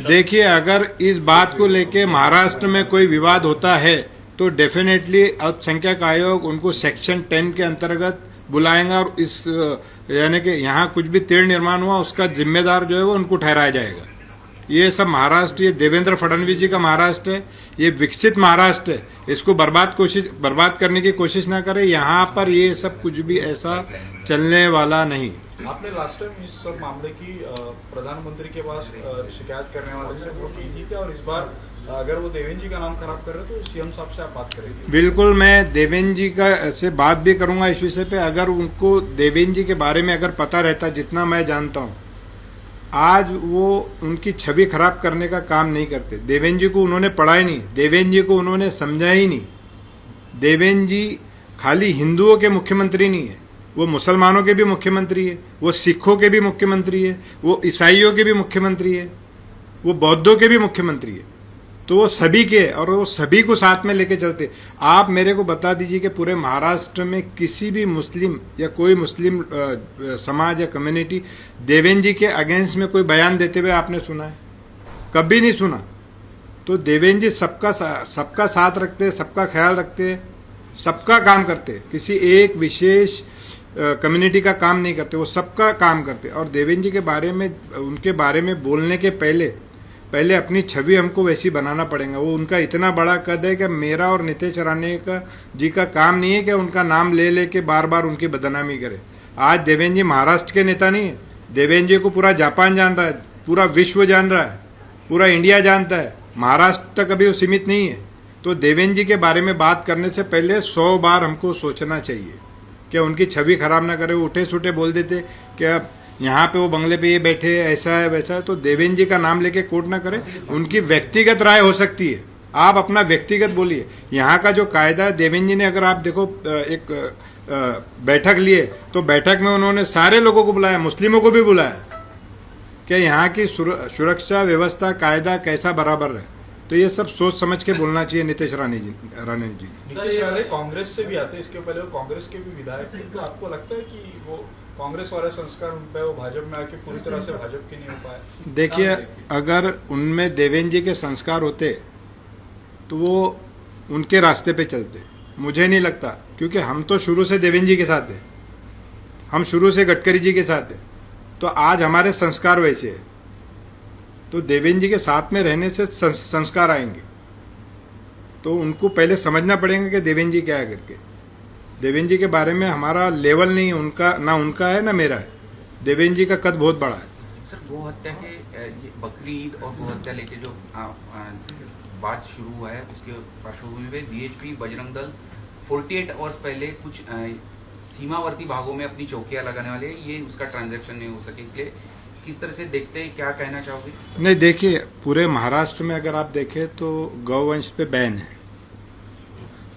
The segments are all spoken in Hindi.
देखिए, अगर इस बात को लेके महाराष्ट्र में कोई विवाद होता है तो डेफिनेटली अल्पसंख्यक आयोग उनको सेक्शन 10 के अंतर्गत बुलाएगा और इस यानी कि यहाँ कुछ भी तीर्ण निर्माण हुआ उसका जिम्मेदार जो है वो उनको ठहराया जाएगा। ये सब महाराष्ट्र, ये देवेंद्र फडणवीस जी का महाराष्ट्र है, ये विकसित महाराष्ट्र है। इसको बर्बाद करने की कोशिश ना करें। यहाँ पर ये सब कुछ भी ऐसा चलने वाला नहीं। आपने लास्ट टाइम इस सब मामले की प्रधानमंत्री के पास शिकायत करने वाले से वो की थी क्या, और इस बार अगर वो देवेंद्र जी का नाम खराब कर रहे तो सीएम साहब से आप बात करेंगे? बिल्कुल, मैं देवेंद्र जी का से बात भी करूंगा इस विषय पे। अगर उनको देवेंद्र जी के बारे में अगर पता रहता, जितना मैं जानता हूं, आज वो उनकी छवि खराब करने का काम नहीं करते। देवेंद्र जी को उन्होंने पढ़ा ही नहीं, देवेंद्र जी को उन्होंने समझा ही नहीं। देवेंद्र जी खाली हिंदुओं के मुख्यमंत्री नहीं है, वो मुसलमानों के भी मुख्यमंत्री है, वो सिखों के भी मुख्यमंत्री है, वो ईसाइयों के भी मुख्यमंत्री है, वो बौद्धों के भी मुख्यमंत्री है। तो वो सभी के, और वो सभी को साथ में लेके चलते। आप मेरे को बता दीजिए कि पूरे महाराष्ट्र में किसी भी मुस्लिम या कोई मुस्लिम समाज या कम्युनिटी देवेंद्र जी के अगेंस्ट में कोई बयान देते हुए आपने सुना है? कभी नहीं सुना। तो देवेंद्र जी सबका साथ रखते, सबका ख्याल रखते, सबका काम करते, किसी एक विशेष कम्युनिटी का काम नहीं करते, वो सबका काम करते। और देवेंद्र जी के बारे में, उनके बारे में बोलने के पहले अपनी छवि हमको वैसी बनाना पड़ेगा। वो उनका इतना बड़ा कद है कि मेरा और नितेश राणे जी का काम नहीं है कि उनका नाम ले लेके बार बार उनकी बदनामी करे। आज देवेंद्र जी महाराष्ट्र के नेता नहीं है। देवेंद्र जी को पूरा जापान जान रहा है, पूरा विश्व जान रहा है, पूरा इंडिया जानता है। महाराष्ट्र तक अभी वो सीमित नहीं है। तो देवेंद्र जी के बारे में बात करने से पहले 100 बार हमको सोचना चाहिए कि उनकी छवि खराब ना करे। उठे सुठे बोल देते कि यहाँ पे वो बंगले पे ये बैठे, ऐसा है वैसा है। तो देवेंद्र जी का नाम लेके कोट ना करें। उनकी व्यक्तिगत राय हो सकती है, आप अपना व्यक्तिगत बोलिए। यहाँ का जो कायदा है, देवेंद्र जी ने अगर आप देखो एक बैठक लिए तो बैठक में उन्होंने सारे लोगों को बुलाया, मुस्लिमों को भी बुलाया कि यहाँ की सुरक्षा व्यवस्था कायदा कैसा बराबर है। तो ये सब सोच समझ के बोलना चाहिए नितेश राणे जी। नीतीश राणे कांग्रेस से भी आते हैं, इसके पहले वो कांग्रेस के भी विधायक थे। तो आपको लगता है कि वो कांग्रेस वाले संस्कार उन पे वो भाजपा में आके पूरी तरह से भाजपा के नहीं हो पाए? देखिए, अगर उनमें देवेंद्र जी के संस्कार होते तो वो उनके रास्ते पे चलते। मुझे नहीं लगता, क्योंकि हम तो शुरू से देवेंद्र जी के साथ हैं, हम शुरू से गडकरी जी के साथ हैं। तो आज हमारे संस्कार वैसे हैं। तो देवेंद्र जी के साथ में रहने से संस्कार आएंगे। तो उनको पहले समझना पड़ेगा कि देवेंद्र जी क्या है करके। देवेंद्र जी के बारे में हमारा लेवल नहीं, उनका ना उनका है ना मेरा है। देवेंद्र जी का कद बहुत बड़ा है। सर, गौ हत्या के बकरी ईद और गौ हत्या लेके जो बात शुरू हुआ है, उसके पृष्ठभूमि में बीएचपी बजरंग दल 48 आवर्स पहले कुछ सीमावर्ती भागों में अपनी चौकियां लगाने वाले, ये उसका ट्रांजैक्शन नहीं हो सके, इसलिए किस तरह से देखते हैं, क्या कहना चाहोगे? नहीं, देखिए, पूरे महाराष्ट्र में अगर आप देखें तो गौवंश पे बैन है,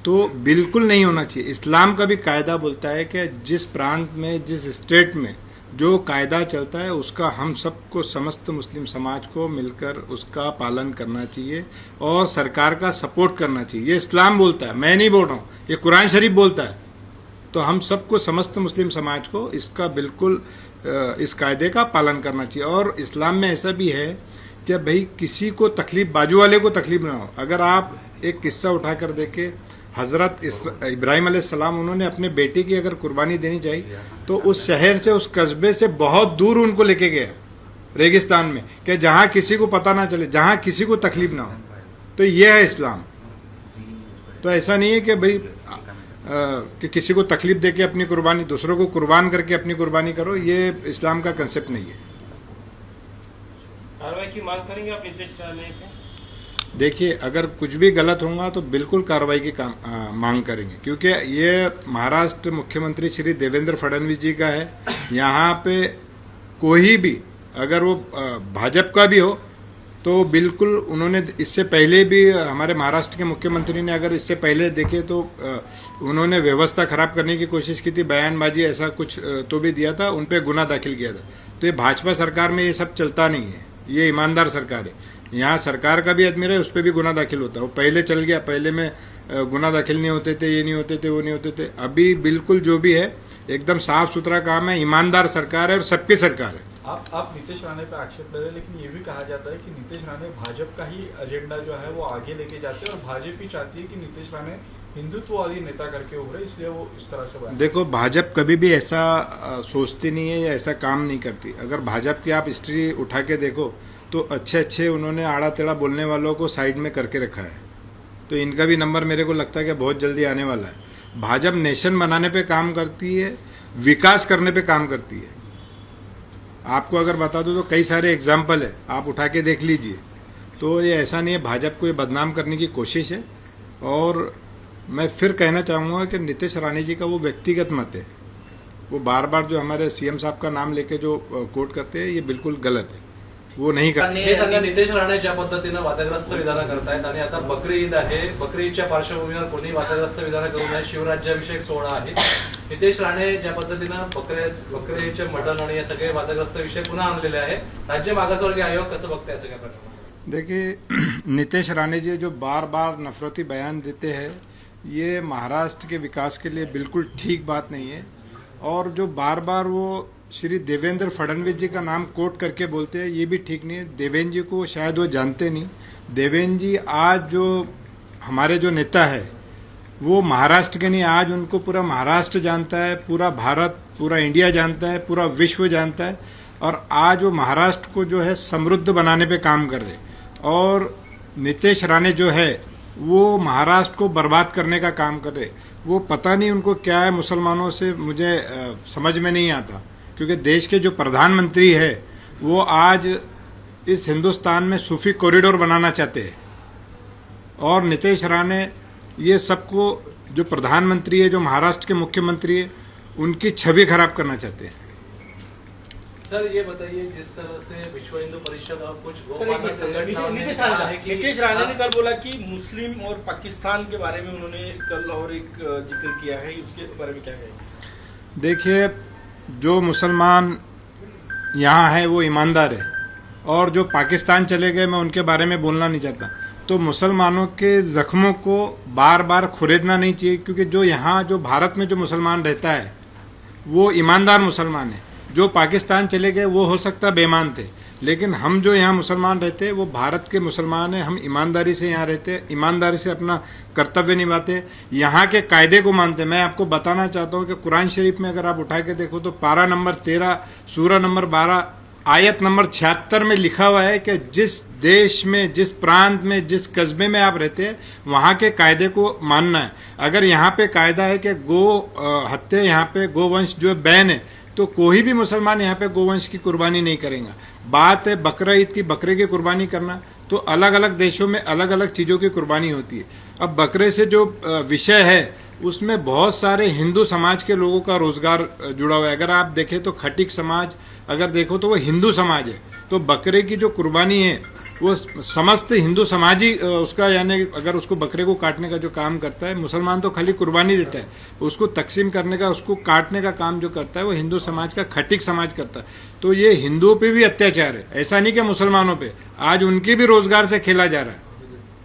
तो बिल्कुल नहीं होना चाहिए। इस्लाम का भी कायदा बोलता है कि जिस प्रांत में, जिस स्टेट में जो कायदा चलता है उसका हम सबको, समस्त मुस्लिम समाज को मिलकर उसका पालन करना चाहिए और सरकार का सपोर्ट करना चाहिए। ये इस्लाम बोलता है, मैं नहीं बोल रहा हूँ, ये कुरान शरीफ बोलता है। तो हम सबको, समस्त मुस्लिम समाज को इसका बिल्कुल इस कायदे का पालन करना चाहिए। और इस्लाम में ऐसा भी है कि भाई किसी को तकलीफ, बाजू वाले को तकलीफ ना हो। अगर आप एक किस्सा उठाकर देखें, हज़रत इब्राहिम अलैहिस्सलाम, उन्होंने अपने बेटे की अगर कुर्बानी देनी चाहिए तो उस शहर से, उस कस्बे से बहुत दूर उनको लेके गया, रेगिस्तान में, कि जहाँ किसी को पता ना चले, जहाँ किसी को तकलीफ ना हो। तो ये है इस्लाम। तो ऐसा नहीं है कि भाई कि किसी को तकलीफ दे के अपनी कुर्बानी, दूसरों को कुर्बान करके अपनी कुर्बानी करो, ये इस्लाम का कंसेप्ट नहीं है। कार्रवाई की मांग करेंगे आप नीतीश राणे पे? देखिए, अगर कुछ भी गलत होगा तो बिल्कुल कार्रवाई की मांग करेंगे, क्योंकि ये महाराष्ट्र मुख्यमंत्री श्री देवेंद्र फडणवीस जी का है। यहाँ पे कोई भी, अगर वो भाजपा का भी हो तो बिल्कुल, उन्होंने इससे पहले भी, हमारे महाराष्ट्र के मुख्यमंत्री ने अगर इससे पहले देखे तो उन्होंने व्यवस्था खराब करने की कोशिश की थी, बयानबाजी ऐसा कुछ तो भी दिया था, उन पर गुना दाखिल किया था। तो ये भाजपा सरकार में ये सब चलता नहीं है, ये ईमानदार सरकार है। यहाँ सरकार का भी आदमी रहे, उस पर भी गुना दाखिल होता है। वो पहले चल गया, पहले में गुना दाखिल नहीं होते थे, ये नहीं होते थे, वो नहीं होते थे। अभी बिल्कुल जो भी है एकदम साफ सुथरा काम है, ईमानदार सरकार है और सबकी सरकार है। आप नीतीश राणे पे आक्षेप ले रहे हैं, लेकिन ये भी कहा जाता है कि नीतीश राणे भाजपा का ही एजेंडा जो है वो आगे लेके जाते हैं और भाजपा ही चाहती है कि नीतीश राणे हिंदुत्ववादी नेता करके उभरे, इसलिए वो इस तरह से बयान। देखो, भाजपा कभी भी ऐसा सोचती नहीं है या ऐसा काम नहीं करती। अगर भाजपा की आप हिस्ट्री उठा के देखो तो अच्छे अच्छे उन्होंने आड़ा टेढ़ा बोलने वालों को साइड में करके रखा है। तो इनका भी नंबर मेरे को लगता है कि बहुत जल्दी आने वाला है। भाजपा नेशन बनाने पे काम करती है, विकास करने पे काम करती है। आपको अगर बता दो तो कई सारे एग्जाम्पल है, आप उठा के देख लीजिए। तो ये ऐसा नहीं है भाजपा को ये बदनाम करने की कोशिश है। और मैं फिर कहना चाहूँगा कि नीतीश राणे जी का वो व्यक्तिगत मत है, वो बार बार जो हमारे सीएम साहब का नाम लेके जो कोट करते हैं, ये बिल्कुल गलत है, वो नहीं करते। हे सांगा, नितेश राणे ज्या पद्धतीनं वादग्रस्त विधानं करतायत आणि आता बकरी ईद आहे, बकरी ईदच्या पार्श्वभूमीवर कोणी वादग्रस्त विधानं करू नये, शिवराज्याभिषेक सोहळा आहे, नितेश राणे ज्या पद्धतीनं बकरी ईदचे मटण आणि हे सगळे वादग्रस्त विषय पुन्हा आणलेले आहे, राज्य मागासवर्गीय आयोग कसं बघताय सगळ्या प्रकरणात? देखिए, नीतीश राणे जी जो बार बार नफरती बयान देते हैं, ये महाराष्ट्र के विकास के लिए बिल्कुल ठीक बात नहीं है। और जो बार बार वो श्री देवेंद्र फडणवीस जी का नाम कोट करके बोलते हैं, ये भी ठीक नहीं है। देवेंद्र जी को शायद वो जानते नहीं। देवेंद्र जी आज जो हमारे जो नेता है वो महाराष्ट्र के नहीं, आज उनको पूरा महाराष्ट्र जानता है, पूरा भारत, पूरा इंडिया जानता है, पूरा विश्व जानता है। और आज वो महाराष्ट्र को जो है समृद्ध बनाने पे काम कर रहे। और नीतीश राणे जो है वो महाराष्ट्र को बर्बाद करने का काम कर रहे। वो पता नहीं उनको क्या है मुसलमानों से, मुझे समझ में नहीं आता। क्योंकि देश के जो प्रधानमंत्री है वो आज इस हिंदुस्तान में सूफी कॉरिडोर बनाना चाहते हैं। और नीतीश राणे ये सबको, जो प्रधानमंत्री है, जो महाराष्ट्र के मुख्यमंत्री है, उनकी छवि खराब करना चाहते हैं। सर ये बताइए, जिस तरह से विश्व हिंदू परिषद और कुछ सर, गोमाता संगठनों ने कहा है कि नीतीश राणे ने कल बोला कि मुस्लिम और पाकिस्तान के बारे में उन्होंने कल और एक जिक्र किया है, उसके बारे में क्या कहेंगे? देखिए, जो मुसलमान यहाँ है वो ईमानदार है, और जो पाकिस्तान चले गए मैं उनके बारे में बोलना नहीं चाहता। तो मुसलमानों के जख्मों को बार बार खुरेदना नहीं चाहिए, क्योंकि जो यहाँ जो भारत में जो मुसलमान रहता है वो ईमानदार मुसलमान है। जो पाकिस्तान चले गए वो हो सकता है बेईमान थे, लेकिन हम जो यहाँ मुसलमान रहते हैं वो भारत के मुसलमान हैं। हम ईमानदारी से यहाँ रहते हैं, ईमानदारी से अपना कर्तव्य निभाते, यहाँ के कायदे को मानते। मैं आपको बताना चाहता हूँ कि कुरान शरीफ में अगर आप उठा के देखो तो पारा नंबर 13, सूरा नंबर 12, आयत नंबर 76 में लिखा हुआ है कि जिस देश में, जिस प्रांत में, जिस कस्बे में आप रहते हैं वहाँ के कायदे को मानना है। अगर यहाँ पे कायदा है कि गो हत्या, यहाँ पे गोवंश जो बैन है, तो कोई भी मुसलमान यहाँ पे गोवंश की कुर्बानी नहीं करेगा। बात है बकरा ईद की, बकरे की कुर्बानी करना, तो अलग अलग देशों में अलग अलग चीज़ों की कुर्बानी होती है। अब बकरे से जो विषय है उसमें बहुत सारे हिंदू समाज के लोगों का रोजगार जुड़ा हुआ है। अगर आप देखें तो खटीक समाज अगर देखो तो वो हिंदू समाज है। तो बकरे की जो कुर्बानी है वो समस्त हिंदू समाज ही उसका, यानी अगर उसको बकरे को काटने का जो काम करता है, मुसलमान तो खाली कुर्बानी देता है, उसको तकसीम करने का, उसको काटने का काम जो करता है वो हिंदू समाज का, खटीक समाज करता है। तो ये हिंदुओं पे भी अत्याचार है, ऐसा नहीं कि मुसलमानों पे। आज उनके भी रोजगार से खेला जा रहा है,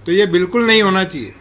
तो ये बिल्कुल नहीं होना चाहिए।